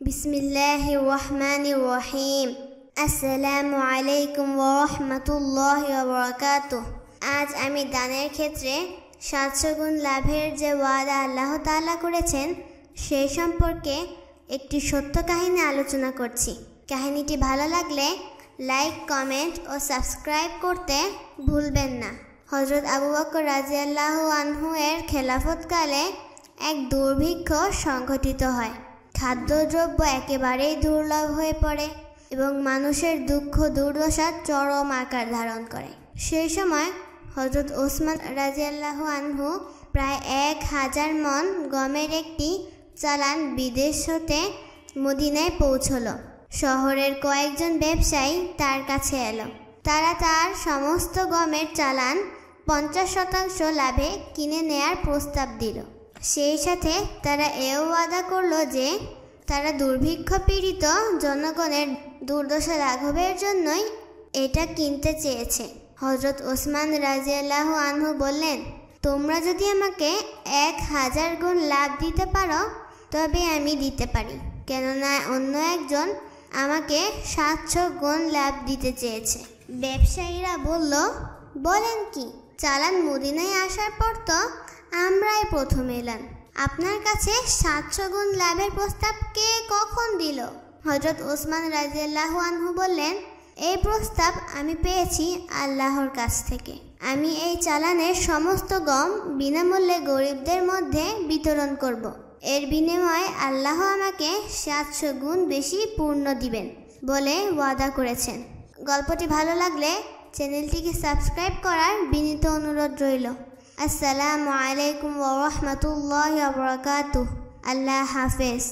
বিসমিল্লাহির রহমানির রহিম। আসসালামু আলাইকুম ওয়া রাহমাতুল্লাহি ওয়া বারাকাতুহু। আজ আমি দানের ক্ষেত্রে 700 গুণ লাভের যে ওয়াদা আল্লাহ তাআলা করেছেন সেই সম্পর্কে একটি সত্য কাহিনী আলোচনা করছি। কাহিনীটি ভালো লাগলে লাইক, কমেন্ট ও সাবস্ক্রাইব করতে ভুলবেন না। হযরত আবু বকর রাদিয়াল্লাহু আনহু এর খেলাফতকালে এক দুর্ভিক্ষ সংঘটিত হয়। খাদ্যদ্রব্য একেবারেই দুর্লভ হয়ে পড়ে এবং মানুষের দুঃখ দুর্দশা চরম আকার ধারণ করে। সেই সময় হযরত ওসমান রাদিয়াল্লাহু আনহু প্রায় 1000 মণ গমের একটি চালান বিদেশ হতে মদিনায় পৌঁছল। শহরের কয়েকজন ব্যবসায়ী তার কাছে এলো। তারা তার সমস্ত গমের চালান 50% লাভে কিনে নেয়ার প্রস্তাব দিল। সেই সাথে তারা এও ওয়াদা করলো যে তারা দুর্ভিক্ষ পীড়িত জনগণের দুর্দশা লাঘবের জন্যই এটা কিনতে চেয়েছে। হযরত ওসমান রাদিয়াল্লাহু আনহু বললেন, তোমরা যদি আমাকে 1000 গুণ লাভ দিতে পারো তবে আমি দিতে পারি, কেননা অন্য একজন আমাকে 700 গুণ লাভ দিতে চেয়েছে। ব্যবসায়ীরা বলল, বলেন কি, চালান মদিনায় আসার পর তো আমরাই প্রথম এলাম, আপনার কাছে 700 গুণ লাভের প্রস্তাব কে কখন দিল? হযরত ওসমান রাদিয়াল্লাহু আনহু বললেন, এই প্রস্তাব আমি পেয়েছি আল্লাহর কাছ থেকে। আমি এই চালানের সমস্ত গম বিনামূল্যে গরিবদের মধ্যে বিতরণ করব। এর বিনিময়ে আল্লাহ আমাকে 700 গুণ বেশি পূর্ণ দিবেন বলে ওয়াদা করেছেন। গল্পটি ভালো লাগলে চ্যানেলটিকে সাবস্ক্রাইব করার বিনীত অনুরোধ রইল। আসসালামু আলাইকুম ওয়া রাহমাতুল্লাহি ওয়া বারাকাতুহু। আল্লাহ হাফেজ।